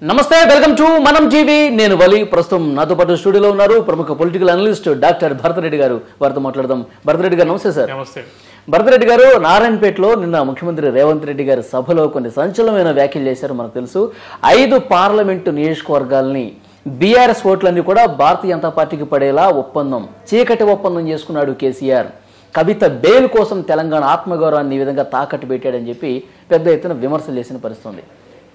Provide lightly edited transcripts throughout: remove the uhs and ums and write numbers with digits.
నమస్తే, welcome to మనం TV. నేను వలి. ప్రస్తుతం నాతో పాటు స్టూడియోలో ఉన్నారు ప్రముఖ పొలిటికల్ అనలిస్ట్ డాక్టర్ భరతరెడ్డి గారు. వారితో మాట్లాడదాం. భరతరెడ్డి గారు నమస్తే సార్. నమస్తే. భరతరెడ్డి గారు, నారాయణపేటలో నిన్న ముఖ్యమంత్రి రేవంత్ రెడ్డి గారి సభలో కొన్ని సంచలనమైన వ్యాఖ్యలు చేశారు. మనకు తెలుసు 5 పార్లమెంటు నియోజకవర్గాల్ని బీఆర్ఎస్ ఓట్లన్నీ కూడా భారతీయ జనతా పార్టీకి పడేలా చీకటి ఒప్పందం చేసుకున్నాడు కేసీఆర్. కవిత బెయిల్ కోసం తెలంగాణ ఆత్మగౌరవాన్ని ఈ విధంగా తాకట్టు పెట్టాడని చెప్పి పెద్ద ఎత్తున విమర్శలు చేసిన పరిస్థితుంది.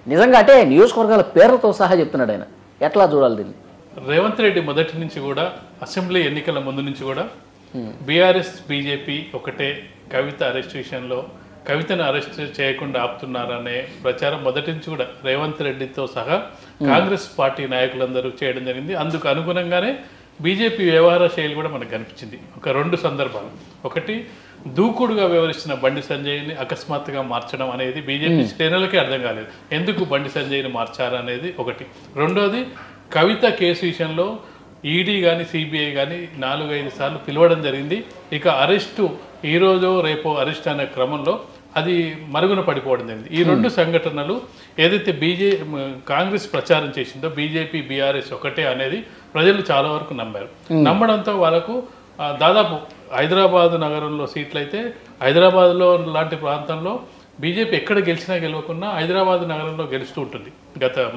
నిజంగా అంటే నియోజకవర్గాల పేర్లతో సహా చెప్తున్నాడు ఆయన. ఎట్లా చూడాలి దీన్ని? రేవంత్ రెడ్డి మొదటి నుంచి కూడా అసెంబ్లీ ఎన్నికల ముందు నుంచి కూడా బీఆర్ఎస్ బీజేపీ ఒకటే, కవిత అరెస్ట్ విషయంలో కవితను అరెస్ట్ చేయకుండా ఆపుతున్నారనే ప్రచారం మొదటి నుంచి కూడా రేవంత్ రెడ్డితో సహా కాంగ్రెస్ పార్టీ నాయకులందరూ చేయడం జరిగింది. అందుకు అనుగుణంగానే బీజేపీ వ్యవహార శైలి కూడా మనకు కనిపించింది. ఒక 2 సందర్భాలు. ఒకటి, దూకుడుగా వ్యవహరిస్తున్న బండి సంజయ్ని అకస్మాత్తుగా మార్చడం అనేది బీజేపీ శ్రేణులకే అర్థం కాలేదు. ఎందుకు బండి సంజయ్ని మార్చారనేది ఒకటి. రెండోది, కవిత కేసు విషయంలో ఈడీ కానీ సిబిఐ కానీ 4-5 సార్లు పిలవడం జరిగింది. ఇక అరెస్టు ఈరోజు రేపో అరెస్ట్ అనే క్రమంలో అది మరుగున పడిపోవడం జరిగింది. ఈ 2 సంఘటనలు ఏదైతే కాంగ్రెస్ ప్రచారం చేసిందో బీజేపీ బీఆర్ఎస్ ఒకటే అనేది ప్రజలు చాలా వరకు నమ్మారు. నమ్మడంతో వాళ్ళకు దాదాపు హైదరాబాద్ నగరంలో సీట్లు అయితే హైదరాబాద్లో లాంటి ప్రాంతంలో బీజేపీ ఎక్కడ గెలిచినా గెలవకున్నా హైదరాబాద్ నగరంలో గెలుస్తూ ఉంటుంది.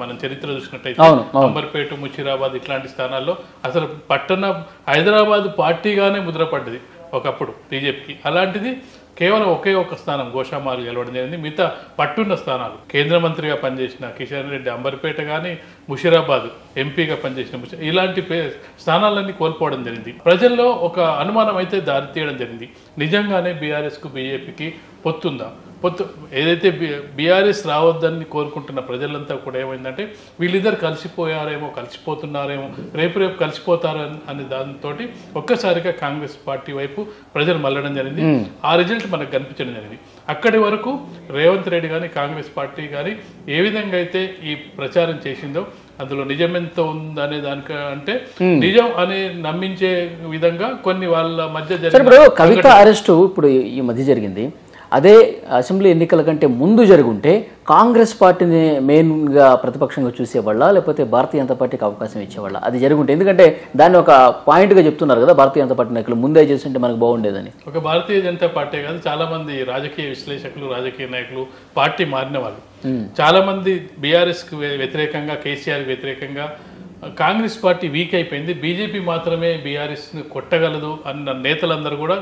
మనం చరిత్ర చూసినట్టయితే అంబర్పేట, ముషీరాబాద్ ఇట్లాంటి స్థానాల్లో అసలు హైదరాబాద్ పార్టీగానే ముద్రపడ్డది ఒకప్పుడు బీజేపీకి. అలాంటిది కేవలం ఒకే ఒక స్థానం గోషామాలు గెలవడం జరిగింది. మిగతా పట్టున్న స్థానాలు కేంద్ర మంత్రిగా పనిచేసిన కిషన్ రెడ్డి అంబర్పేట కానీ, ముషీరాబాద్ ఎంపీగా పనిచేసిన ఇలాంటి స్థానాలన్నీ కోల్పోవడం జరిగింది. ప్రజల్లో ఒక అనుమానం అయితే దారితీయడం జరిగింది. నిజంగానే బీఆర్ఎస్కు బీజేపీకి పొత్తుందా? ఏదైతే బీఆర్ఎస్ రావద్దని కోరుకుంటున్న ప్రజలంతా కూడా ఏమైందంటే వీళ్ళిద్దరు కలిసిపోతున్నారేమో, రేపు కలిసిపోతారు అనే దాంతో ఒక్కసారిగా కాంగ్రెస్ పార్టీ వైపు ప్రజలు మళ్ళడం జరిగింది. ఆ రిజల్ట్ మనకు కనిపించడం జరిగింది. అక్కడి వరకు రేవంత్ రెడ్డి కానీ కాంగ్రెస్ పార్టీ కానీ ఏ విధంగా అయితే ఈ ప్రచారం చేసిందో అందులో నిజమెంత ఉందనే దానికంటే నిజం అని నమ్మించే విధంగా కొన్ని వాళ్ళ మధ్య జరిగిన కవిత అరెస్టు ఇప్పుడు ఈ మధ్య జరిగింది. అదే అసెంబ్లీ ఎన్నికల కంటే ముందు జరుగుంటే కాంగ్రెస్ పార్టీని మెయిన్గా ప్రతిపక్షంగా చూసేవాళ్ళ, లేకపోతే భారతీయ జనతా పార్టీకి అవకాశం ఇచ్చేవాళ్ళ? అది జరుగుంటే, ఎందుకంటే దాన్ని ఒక పాయింట్గా చెప్తున్నారు కదా భారతీయ జనతా పార్టీ నాయకులు, ముందే చేస్తుంటే మనకు బాగుండేదని. ఒక భారతీయ జనతా పార్టీ కాదు, చాలా మంది రాజకీయ విశ్లేషకులు, రాజకీయ నాయకులు పార్టీ మారిన వాళ్ళు చాలా మంది బీఆర్ఎస్కి వ్యతిరేకంగా, కేసీఆర్కి వ్యతిరేకంగా కాంగ్రెస్ పార్టీ వీక్ అయిపోయింది, బీజేపీ మాత్రమే బీఆర్ఎస్ని కొట్టగలదు అన్న నేతలందరూ కూడా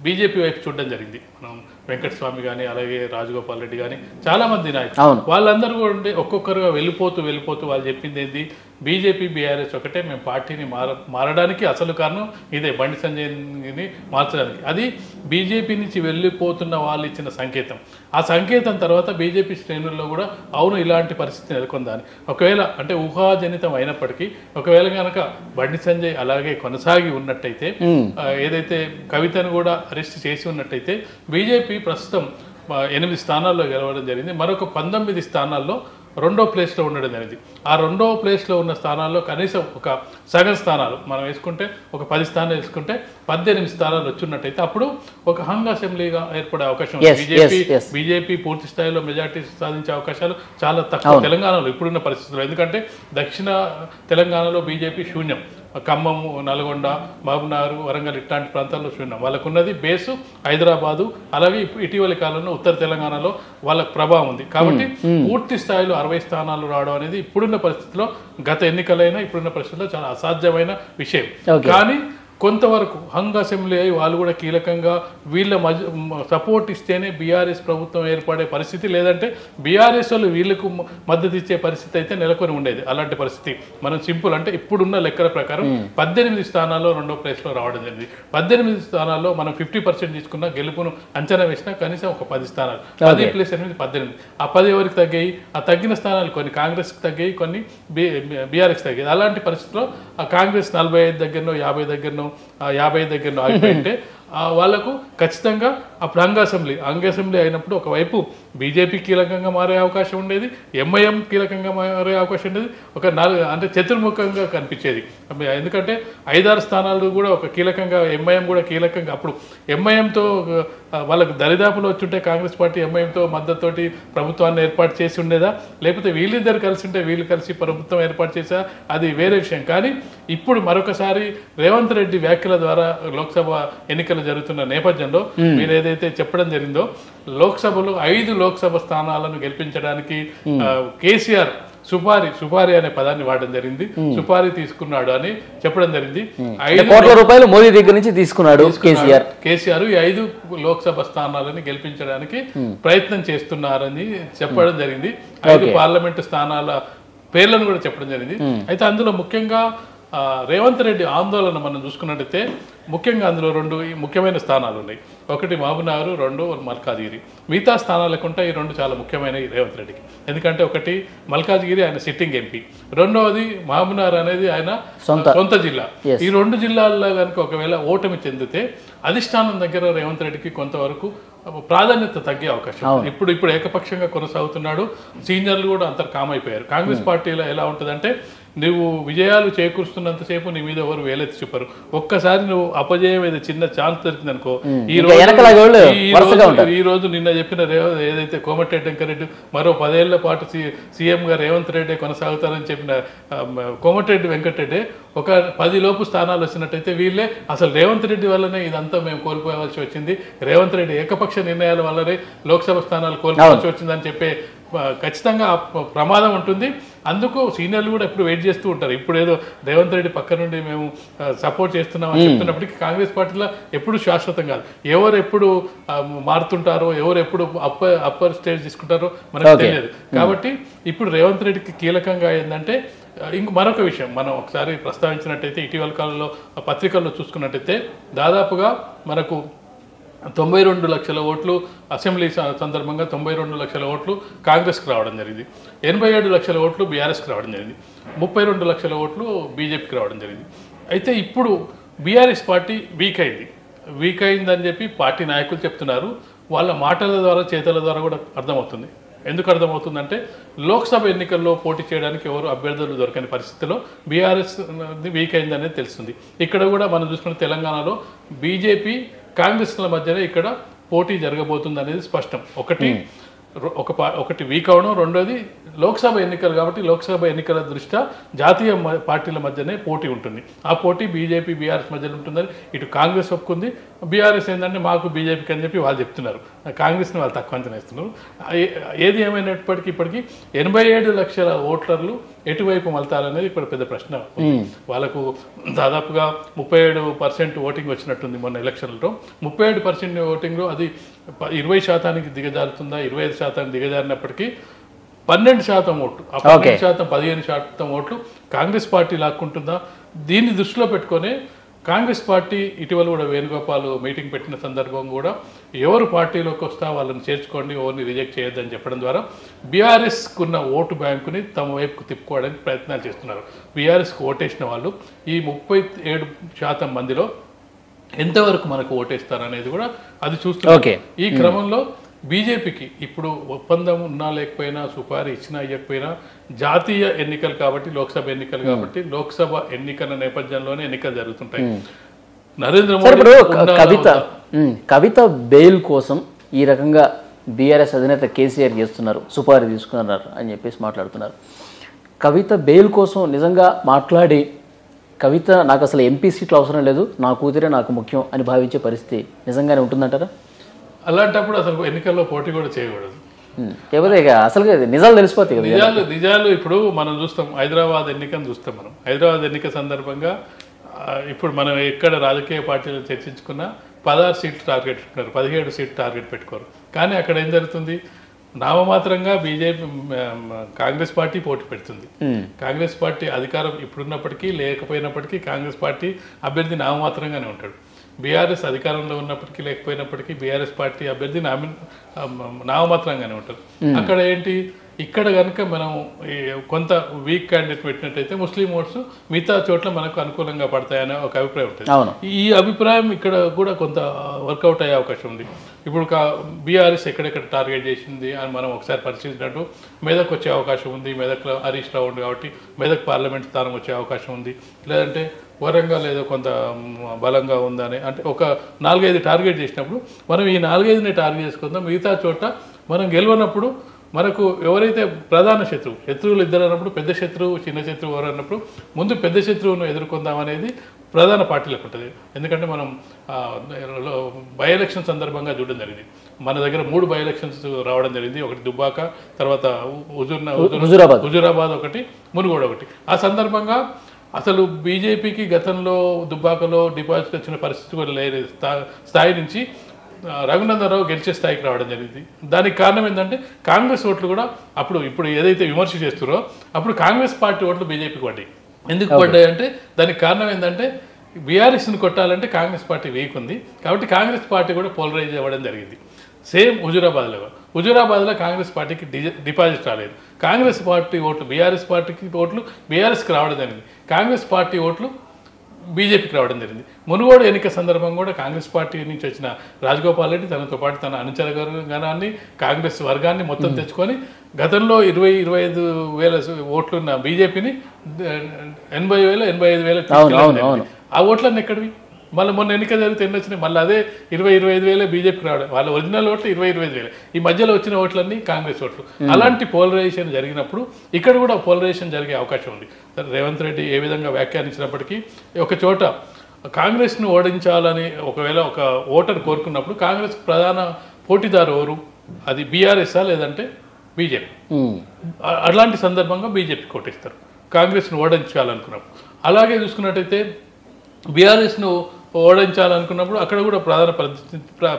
బీజేపీ వైపు చూడడం జరిగింది. మనం వెంకటస్వామి కానీ, అలాగే రాజగోపాల్ రెడ్డి కానీ చాలా మంది నాయకులు వాళ్ళందరూ కూడా ఒక్కొక్కరుగా వెళ్ళిపోతూ వాళ్ళు చెప్పింది ఏంటి, బీజేపీ బీఆర్ఎస్ ఒకటే, మేము పార్టీని మారడానికి అసలు కారణం ఇదే, బండి సంజయ్ని మార్చడానికి. అది బీజేపీ నుంచి వెళ్ళిపోతున్న వాళ్ళు ఇచ్చిన సంకేతం. ఆ సంకేతం తర్వాత బీజేపీ శ్రేణుల్లో కూడా అవును ఇలాంటి పరిస్థితి నెలకొందని, ఒకవేళ అంటే ఊహాజనితం అయినప్పటికీ ఒకవేళ కనుక బండి సంజయ్ అలాగే కొనసాగి ఉన్నట్టయితే, ఏదైతే కవితను కూడా అరెస్ట్ చేసి ఉన్నట్టయితే బీజేపీ ప్రస్తుతం 8 స్థానాల్లో గెలవడం జరిగింది. మరొక 19 స్థానాల్లో 2వ ప్లేస్లో ఉండడం జరిగింది. ఆ 2వ ప్లేస్లో ఉన్న స్థానాల్లో కనీసం ఒక సగం స్థానాలు మనం వేసుకుంటే, ఒక 10 స్థానాలు వేసుకుంటే 18 స్థానాలు వచ్చినట్టయితే అప్పుడు ఒక హంగ్ అసెంబ్లీగా ఏర్పడే అవకాశం ఉంది. బీజేపీ పూర్తి స్థాయిలో మెజార్టీ సాధించే అవకాశాలు చాలా తక్కువ తెలంగాణలో ఇప్పుడున్న పరిస్థితుల్లో. ఎందుకంటే దక్షిణ తెలంగాణలో బీజేపీ శూన్యం. ఖమ్మం, నల్గొండ, మహబూబ్నగర్, వరంగల్ ఇట్లాంటి ప్రాంతాల్లో శూన్యం. వాళ్ళకున్నది బేసు హైదరాబాదు, అలాగే ఇటీవలి కాలంలో ఉత్తర తెలంగాణలో వాళ్ళకు ప్రభావం ఉంది. కాబట్టి పూర్తి స్థాయిలో 60 స్థానాలు రావడం అనేది ఇప్పుడున్న పరిస్థితిలో, గత ఎన్నికలైనా ఇప్పుడున్న పరిస్థితిలో చాలా అసాధ్యమైన విషయం. కానీ కొంతవరకు హంగ్ అసెంబ్లీ అయి వాళ్ళు కూడా కీలకంగా వీళ్ళ సపోర్ట్ ఇస్తేనే బీఆర్ఎస్ ప్రభుత్వం ఏర్పడే పరిస్థితి, లేదంటే బీఆర్ఎస్ వాళ్ళు వీళ్ళకు మద్దతు ఇచ్చే పరిస్థితి అయితే నెలకొని ఉండేది. అలాంటి పరిస్థితి మనం సింపుల్ అంటే ఇప్పుడున్న లెక్కల ప్రకారం 18 స్థానాల్లో 2వ ప్లేస్లో రావడం జరిగింది. 18 స్థానాల్లో మనం 50% తీసుకున్న గెలుపును అంచనా వేసినా కనీసం ఒక 10 స్థానాలు, 10 + 8 18. ఆ 10 ఎవరికి తగ్గాయి? ఆ తగ్గిన స్థానాలు కొన్ని కాంగ్రెస్కి తగ్గాయి, కొన్ని బీఆర్ఎస్కి తగ్గాయి. అలాంటి పరిస్థితిలో ఆ కాంగ్రెస్ 45 దగ్గరనో 50 దగ్గరనో 50 దగ్గరలో ఆగిపోయింటే వాళ్ళకు ఖచ్చితంగా అప్పుడు అంగ అసెంబ్లీ అయినప్పుడు ఒకవైపు బీజేపీ కీలకంగా మారే అవకాశం ఉండేది, ఎంఐఎం కీలకంగా మారే అవకాశం ఉండేది, ఒక 4 అంటే చతుర్ముఖంగా కనిపించేది. ఎందుకంటే 5-6 స్థానాలు కూడా ఒక కీలకంగా, ఎంఐఎం కూడా కీలకంగా. అప్పుడు ఎంఐఎంతో వాళ్ళకు దరిదాపులో వచ్చుంటే కాంగ్రెస్ పార్టీ ఎంఐఎంతో మద్దతుతోటి ప్రభుత్వాన్ని ఏర్పాటు చేసి ఉండేదా, లేకపోతే వీళ్ళిద్దరు కలిసి ఉంటే వీళ్ళు కలిసి ప్రభుత్వం ఏర్పాటు చేసా, అది వేరే విషయం. కానీ ఇప్పుడు మరొకసారి రేవంత్ రెడ్డి వ్యాఖ్యల ద్వారా లోక్సభ ఎన్నికలు జరుగుతున్న నేపథ్యంలో మీరు ఏదైతే చెప్పడం జరిగిందో, లోక్సభలో 5 లోక్సభ స్థానాలను గెలిపించడానికి కేసీఆర్ సుపారీ అనే పదాన్ని వాడడం జరిగింది. సుపారీ తీసుకున్నాడు అని చెప్పడం జరిగింది. 5 కోట్ల రూపాయలు మోదీ దగ్గర నుంచి తీసుకున్నాడు కేసీఆర్ ఈ 5 లోక్సభ స్థానాలని గెలిపించడానికి ప్రయత్నం చేస్తున్నారని చెప్పడం జరిగింది. 5 పార్లమెంటు స్థానాల పేర్లను కూడా చెప్పడం జరిగింది. అయితే అందులో ముఖ్యంగా రేవంత్ రెడ్డి ఆందోళన మనం చూసుకున్నట్టయితే ముఖ్యంగా అందులో 2 ముఖ్యమైన స్థానాలు ఉన్నాయి. ఒకటి మహబూబ్నగర్, 2 మల్కాజ్గిరి. మిగతా స్థానాలకుంటే ఈ 2 చాలా ముఖ్యమైనవి రేవంత్ రెడ్డికి. ఎందుకంటే ఒకటి మల్కాజ్గిరి ఆయన సిట్టింగ్ ఎంపీ, రెండవది మహబూబ్నగర్ అనేది ఆయన సొంత జిల్లా. ఈ 2 జిల్లాల్లో కనుక ఒకవేళ ఓటమి చెందితే అధిష్టానం దగ్గర రేవంత్ రెడ్డికి కొంతవరకు ప్రాధాన్యత తగ్గే అవకాశం. ఇప్పుడు ఏకపక్షంగా కొనసాగుతున్నాడు. సీనియర్లు కూడా అంత కామ్ అయిపోయారు. కాంగ్రెస్ పార్టీలో ఎలా ఉంటుందంటే, నువ్వు విజయాలు చేకూరుస్తున్నంతసేపు నీ మీద ఎవరు వేలెత్తి చెప్పారు. ఒక్కసారి నువ్వు అపజయం ఏదో చిన్న ఛాన్స్ దొరికింది అనుకో, ఈ రోజు నిన్న చెప్పిన ఏదైతే కోమటిరెడ్డి వెంకరెడ్డి మరో 10 ఏళ్ల పాటు సీఎంగా రేవంత్ రెడ్డి కొనసాగుతారని చెప్పిన కోమటిరెడ్డి వెంకటరెడ్డి ఒక 10 లోపు స్థానాలు వచ్చినట్టయితే వీళ్ళే అసలు రేవంత్ రెడ్డి వల్లనే ఇదంతా మేము కోల్పోవాల్సి వచ్చింది, రేవంత్ రెడ్డి ఏకపక్ష నిర్ణయాల వల్లనే లోక్సభ స్థానాలు కోల్పోవాల్సి వచ్చిందని చెప్పే ఖచ్చితంగా ప్రమాదం ఉంటుంది. అందుకు సీనియర్లు కూడా ఎప్పుడు వెయిట్ చేస్తూ ఉంటారు. ఇప్పుడు ఏదో రేవంత్ రెడ్డి పక్క నుండి మేము సపోర్ట్ చేస్తున్నామని చెప్తున్నప్పటికీ కాంగ్రెస్ పార్టీలో ఎప్పుడు శాశ్వతం కాదు. ఎవరు ఎప్పుడు మారుతుంటారో, ఎవరు ఎప్పుడు అప్పర్ స్టేజ్ తీసుకుంటారో మనకు తెలియదు. కాబట్టి ఇప్పుడు రేవంత్ రెడ్డికి కీలకంగా ఏంటంటే, ఇంక మరొక విషయం మనం ఒకసారి ప్రస్తావించినట్టయితే, ఇటీవల కాలంలో పత్రికల్లో చూసుకున్నట్టయితే దాదాపుగా మనకు 92 లక్షల ఓట్లు అసెంబ్లీ సందర్భంగా 92 లక్షల ఓట్లు కాంగ్రెస్కి రావడం జరిగింది, 87 లక్షల ఓట్లు బీఆర్ఎస్కి రావడం జరిగింది, 32 లక్షల ఓట్లు బీజేపీకి రావడం జరిగింది. అయితే ఇప్పుడు బీఆర్ఎస్ పార్టీ వీక్ అయిందని చెప్పి పార్టీ నాయకులు చెప్తున్నారు. వాళ్ళ మాటల ద్వారా చేతల ద్వారా కూడా అర్థమవుతుంది. ఎందుకు అర్థమవుతుందంటే, లోక్సభ ఎన్నికల్లో పోటీ చేయడానికి ఎవరు అభ్యర్థులు దొరకని పరిస్థితిలో బీఆర్ఎస్ వీక్ అయిందనేది తెలుస్తుంది. ఇక్కడ కూడా మనం చూసుకున్న తెలంగాణలో బీజేపీ కాంగ్రెస్ల మధ్యనే ఇక్కడ పోటీ జరగబోతుంది అనేది స్పష్టం. ఒకటి వీక్ అవడం, రెండోది లోక్సభ ఎన్నికలు కాబట్టి లోక్సభ ఎన్నికల దృష్ట్యా జాతీయ పార్టీల మధ్యనే పోటీ ఉంటుంది. ఆ పోటీ బీజేపీ బీఆర్ఎస్ మధ్యలో ఉంటుందని ఇటు కాంగ్రెస్ ఒప్పుకుంది. బీఆర్ఎస్ ఏంటంటే మాకు బీజేపీకి అని చెప్పి వాళ్ళు చెప్తున్నారు, కాంగ్రెస్ని వాళ్ళు తక్కువ అంచనా వేస్తున్నారు. ఏది ఏమైనప్పటికీ ఇప్పటికీ 87 లక్షల ఓటర్లు ఎటువైపు మళ్తారనేది ఇప్పుడు పెద్ద ప్రశ్న. వాళ్ళకు దాదాపుగా 37% ఓటింగ్ వచ్చినట్టుంది మొన్న ఎలక్షన్లో. 37% ఓటింగ్లో అది 20% దిగజారుతుందా, 25% దిగజారినప్పటికీ 12% ఓట్లు, 12% 15% ఓట్లు కాంగ్రెస్ పార్టీ లాక్కుంటుందా? దీన్ని దృష్టిలో పెట్టుకొని కాంగ్రెస్ పార్టీ ఇటీవల కూడా వేణుగోపాల్ మీటింగ్ పెట్టిన సందర్భం కూడా ఎవరు పార్టీలోకి వస్తా వాళ్ళని చేర్చుకోండి, ఎవరిని రిజెక్ట్ చేయొద్దని చెప్పడం ద్వారా బీఆర్ఎస్కున్న ఓటు బ్యాంకుని తమ వైపుకు తిప్పుకోవడానికి ప్రయత్నాలు చేస్తున్నారు. బీఆర్ఎస్కి ఓటేసిన వాళ్ళు ఈ 37% మందిలో ఎంతవరకు మనకు ఓటేస్తారనేది కూడా అది చూస్తున్నారు. ఈ క్రమంలో బీజేపీకి ఇప్పుడు ఒప్పందం ఉన్నా లేకపోయినా, సుపారీ ఇచ్చినా ఇవ్వకపోయినా, జాతీయ ఎన్నికలు కాబట్టి, లోక్సభ ఎన్నికలు కాబట్టి, లోక్సభ ఎన్నికల నేపథ్యంలోనే ఎన్నికలు జరుగుతుంటాయి. నరేంద్ర మోడీ కవిత బెయిల్ కోసం ఈ రకంగా బీఆర్ఎస్ అధినేత కేసీఆర్ చేస్తున్నారు, సుపారీ తీసుకున్నారు అని చెప్పేసి మాట్లాడుతున్నారు. కవిత బెయిల్ కోసం నిజంగా మాట్లాడి కవిత నాకు అసలు ఎంపీ సీట్లు అవసరం లేదు, నా కూతురే నాకు ముఖ్యం అని భావించే పరిస్థితి నిజంగానే ఉంటుందంటారా? అలాంటప్పుడు అసలు ఎన్నికల్లో పోటీ కూడా చేయకూడదు. అసలు నిజాలు తెలిసిపోతాయి. నిజాలు ఇప్పుడు మనం చూస్తాం, హైదరాబాద్ ఎన్నికను చూస్తాం. మనం హైదరాబాద్ ఎన్నిక సందర్భంగా ఇప్పుడు మనం ఎక్కడ రాజకీయ పార్టీలు చర్చించుకున్నా 16 సీట్లు టార్గెట్ పెట్టుకున్నారు, 17 సీట్లు టార్గెట్ పెట్టుకోరు. కానీ అక్కడ ఏం జరుగుతుంది, నామమాత్రంగా బీజేపీ కాంగ్రెస్ పార్టీ పోటీ పెడుతుంది. కాంగ్రెస్ పార్టీ అధికారం ఇప్పుడున్నప్పటికీ లేకపోయినప్పటికీ కాంగ్రెస్ పార్టీ అభ్యర్థి నామమాత్రంగానే ఉంటాడు. బీఆర్ఎస్ అధికారంలో ఉన్నప్పటికీ లేకపోయినప్పటికీ బీఆర్ఎస్ పార్టీ అభ్యర్థి నామమాత్రంగానే ఉంటారు. అక్కడ ఏంటి, ఇక్కడ కనుక మనం కొంత వీక్ క్యాండిడేట్ పెట్టినట్టయితే ముస్లిం ఓట్స్ మిగతా చోట్ల మనకు అనుకూలంగా పడతాయనే ఒక అభిప్రాయం ఉంటుంది. ఈ అభిప్రాయం ఇక్కడ కూడా కొంత వర్కౌట్ అయ్యే అవకాశం ఉంది. ఇప్పుడు బీఆర్ఎస్ ఎక్కడెక్కడ టార్గెట్ చేసింది అని మనం ఒకసారి పరిశీలించినట్టు మెదక్ వచ్చే అవకాశం ఉంది. మెదక్లో హరీష్ రావు ఉంది కాబట్టి మెదక్ పార్లమెంట్ స్థానం వచ్చే అవకాశం ఉంది. లేదంటే వరంగల్ ఏదో కొంత బలంగా ఉందని అంటే ఒక 4-5 టార్గెట్ చేసినప్పుడు మనం ఈ 4-5ని టార్గెట్ చేసుకుందాం. మిగతా చోట మనం గెలవనప్పుడు మనకు ఎవరైతే ప్రధాన శత్రువులు ఇద్దరు అన్నప్పుడు పెద్ద శత్రువు చిన్న శత్రువు ఎవరు అన్నప్పుడు ముందు పెద్ద శత్రువును ఎదుర్కొందాం అనేది ప్రధాన పార్టీలకు ఉంటుంది. ఎందుకంటే మనం బై ఎలక్షన్ సందర్భంగా చూడడం జరిగింది. మన దగ్గర 3 బై ఎలక్షన్స్ రావడం జరిగింది. ఒకటి దుబ్బాక, తర్వాత హుజూరాబాద్ ఒకటి, మునుగోడు ఒకటి. ఆ సందర్భంగా అసలు బీజేపీకి గతంలో దుబ్బాకలో డిపాజిట్ వచ్చిన పరిస్థితి కూడా లేని స్థాయి నుంచి రఘునందనరావు గెలిచే స్థాయికి రావడం జరిగింది. దానికి కారణం ఏంటంటే కాంగ్రెస్ ఓట్లు కూడా ఇప్పుడు ఏదైతే విమర్శ చేస్తున్నారో అప్పుడు కాంగ్రెస్ పార్టీ ఓట్లు బీజేపీకి పడ్డాయి. ఎందుకు పడ్డాయి అంటే దానికి కారణం ఏంటంటే బీఆర్ఎస్ని కొట్టాలంటే కాంగ్రెస్ పార్టీ వీక్ ఉంది కాబట్టి కాంగ్రెస్ పార్టీ కూడా పోలరైజ్ అవ్వడం జరిగింది. సేమ్ హుజూరాబాద్లో కాంగ్రెస్ పార్టీకి డిపాజిట్ రాలేదు. కాంగ్రెస్ పార్టీ ఓట్లు బీఆర్ఎస్ పార్టీకి ఓట్లు బీఆర్ఎస్కి రావడం జరిగింది. కాంగ్రెస్ పార్టీ ఓట్లు బీజేపీకి రావడం జరిగింది. మునుగోడు ఎన్నిక సందర్భం కూడా కాంగ్రెస్ పార్టీ నుంచి వచ్చిన రాజగోపాల్ రెడ్డి తనతో పాటు తన అనుచరగణాన్ని కాంగ్రెస్ వర్గాన్ని మొత్తం తెచ్చుకొని గతంలో 20-25 వేల ఓట్లున్న బీజేపీని 80,000-85,000 ఆ ఓట్లన్నీ ఎక్కడివి? మళ్ళీ మొన్న ఎన్నిక జరిగితే ఎన్ని వచ్చినాయి? మళ్ళీ అదే 20-25 వేలే బీజేపీకి రావడం. వాళ్ళ ఒరిజినల్ ఓట్లు 20-25 వేలే. ఈ మధ్యలో వచ్చిన ఓట్లన్నీ కాంగ్రెస్ ఓట్లు. అలాంటి పోలరైజేషన్ జరిగినప్పుడు ఇక్కడ కూడా పోలరైజేషన్ జరిగే అవకాశం ఉంది. రేవంత్ రెడ్డి ఏ విధంగా వ్యాఖ్యానించినప్పటికీ ఒక చోట కాంగ్రెస్ను ఓడించాలని ఒకవేళ ఒక ఓటర్ కోరుకున్నప్పుడు కాంగ్రెస్ ప్రధాన పోటీదారు ఎవరు? అది బీఆర్ఎస్ఆ లేదంటే బీజేపీ. అలాంటి సందర్భంగా బీజేపీ కోటిస్తారు కాంగ్రెస్ను ఓడించాలనుకున్నప్పుడు. అలాగే చూసుకున్నట్టయితే బీఆర్ఎస్ను ఓడించాలనుకున్నప్పుడు అక్కడ కూడా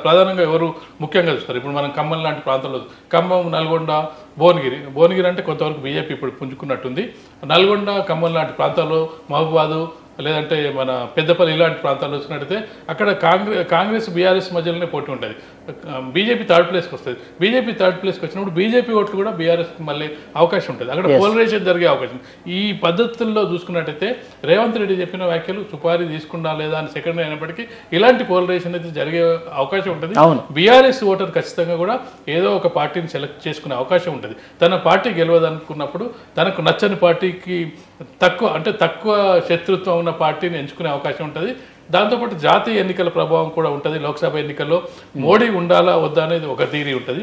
ప్రధానంగా ఎవరు ముఖ్యంగా చూస్తారు? ఇప్పుడు మనం ఖమ్మం లాంటి ప్రాంతంలో ఖమ్మం, నల్గొండ, భువనగిరి అంటే కొంతవరకు బీజేపీ ఇప్పుడు పుంజుకున్నట్టుంది. నల్గొండ, ఖమ్మం లాంటి ప్రాంతాల్లో, మహబూబాదు లేదంటే మన పెద్దపల్లి ఇలాంటి ప్రాంతాల్లో వచ్చినట్టయితే అక్కడ కాంగ్రెస్ బీఆర్ఎస్ మధ్యలోనే పోటీ ఉంటుంది. బీజేపీ థర్డ్ ప్లేస్కి వస్తుంది. బీజేపీ థర్డ్ ప్లేస్కి వచ్చినప్పుడు బీజేపీ ఓట్లు కూడా బీఆర్ఎస్కి మళ్ళీ అవకాశం ఉంటుంది. అక్కడ పోలరైజేషన్ జరిగే అవకాశం. ఈ పద్ధతుల్లో చూసుకున్నట్టయితే రేవంత్ రెడ్డి చెప్పిన వ్యాఖ్యలు సుపారీ తీసుకున్నా లేదా అని సెకండ్ అయినప్పటికీ ఇలాంటి పోలరైజేషన్ అయితే జరిగే అవకాశం ఉంటుంది. బీఆర్ఎస్ ఓటర్ ఖచ్చితంగా కూడా ఏదో ఒక పార్టీని సెలెక్ట్ చేసుకునే అవకాశం ఉంటుంది. తన పార్టీ గెలవదనుకున్నప్పుడు తనకు నచ్చని పార్టీకి తక్కువ శత్రుత్వం ఉన్న పార్టీని ఎంచుకునే అవకాశం ఉంటుంది. దాంతోపాటు జాతీయ ఎన్నికల ప్రభావం కూడా ఉంటుంది. లోక్సభ ఎన్నికల్లో మోడీ ఉండాలా వద్దా అనేది ఒక థీరీ ఉంటుంది.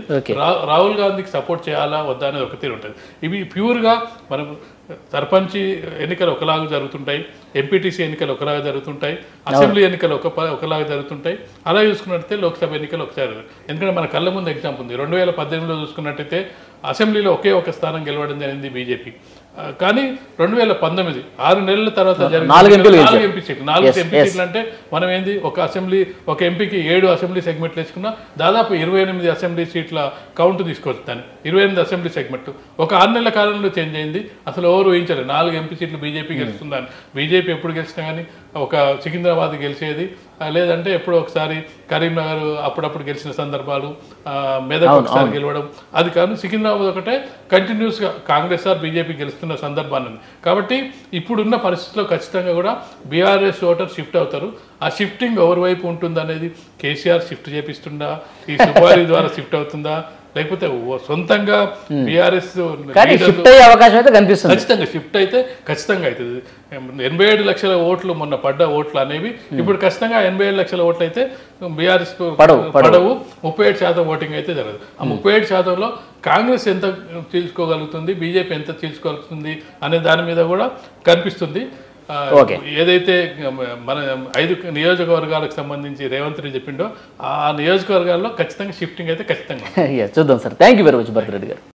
రాహుల్ గాంధీకి సపోర్ట్ చేయాలా వద్దా అనేది ఒక థీరీ ఉంటుంది. ఇవి ప్యూర్గా మనం సర్పంచ్ ఎన్నికలు ఒకలాగా జరుగుతుంటాయి, ఎంపీటీసీ ఎన్నికలు ఒకలాగా జరుగుతుంటాయి, అసెంబ్లీ ఎన్నికలు ఒకలాగా జరుగుతుంటాయి. అలా చూసుకున్నట్టయితే లోక్సభ ఎన్నికలు ఒకసారి. ఎందుకంటే మన కళ్ళ ముందు ఎగ్జాంపుల్ ఉంది. 2018లో చూసుకున్నట్టయితే అసెంబ్లీలో ఒకే ఒక స్థానం గెలవడం జరిగింది బీజేపీ. కానీ 2019 6 నెలల తర్వాత జరిగిన 4 ఎంపీ సీట్లు అంటే మనం ఏంది ఒక ఎంపీకి 7 అసెంబ్లీ సెగ్మెంట్లు వేసుకున్నా దాదాపు 28 అసెంబ్లీ సీట్ల కౌంట్ తీసుకోవచ్చు. దాన్ని 28 అసెంబ్లీ సెగ్మెంట్ ఒక 6 నెలల కాలంలో చేంజ్ అయింది. అసలు ఎవరు ఊహించలేదు 4 ఎంపీ సీట్లు బీజేపీ గెలుస్తుందని. బీజేపీ ఎప్పుడు గెలిచినా కానీ ఒక సికింద్రాబాద్ గెలిచేది, లేదంటే ఎప్పుడో ఒకసారి కరీంనగర్ అప్పుడప్పుడు గెలిచిన సందర్భాలు, మెదక్ ఒకసారి గెలవడం. అది కాదు సికింద్రాబాద్ ఒకటే కంటిన్యూస్గా కాంగ్రెస్ ఆర్ బీజేపీ గెలుస్తున్న సందర్భాన్ని. కాబట్టి ఇప్పుడున్న పరిస్థితుల్లో ఖచ్చితంగా కూడా బీఆర్ఎస్ ఓటర్ షిఫ్ట్ అవుతారు. ఆ షిఫ్టింగ్ ఎవరి వైపు ఉంటుంది అనేది కేసీఆర్ షిఫ్ట్ చేపిస్తుందా, ఈ సుపారీ ద్వారా షిఫ్ట్ అవుతుందా, లేకపోతే సొంతంగా బీఆర్ఎస్ అవకాశం అయితే కనిపిస్తుంది. ఖచ్చితంగా షిఫ్ట్ అయితే ఖచ్చితంగా అవుతుంది. 87 లక్షల ఓట్లు మొన్న పడ్డ ఓట్లు అనేవి ఇప్పుడు ఖచ్చితంగా 87 లక్షల ఓట్లు అయితే బీఆర్ఎస్ పడవు. 37% ఓటింగ్ అయితే జరగదు. ఆ 37%లో కాంగ్రెస్ ఎంత చీల్చుకోగలుగుతుంది, బీజేపీ ఎంత చీల్చుకోగలుగుతుంది అనే దాని మీద కూడా కనిపిస్తుంది. ఏదైతే మన 5 నియోజకవర్గాలకు సంబంధించి రేవంత్ రెడ్డి చెప్పిండో ఆ నియోజకవర్గాల్లో ఖచ్చితంగా షిఫ్టింగ్ అయితే ఖచ్చితంగా చూద్దాం sir. Thank you very much Bharat Reddy గారు.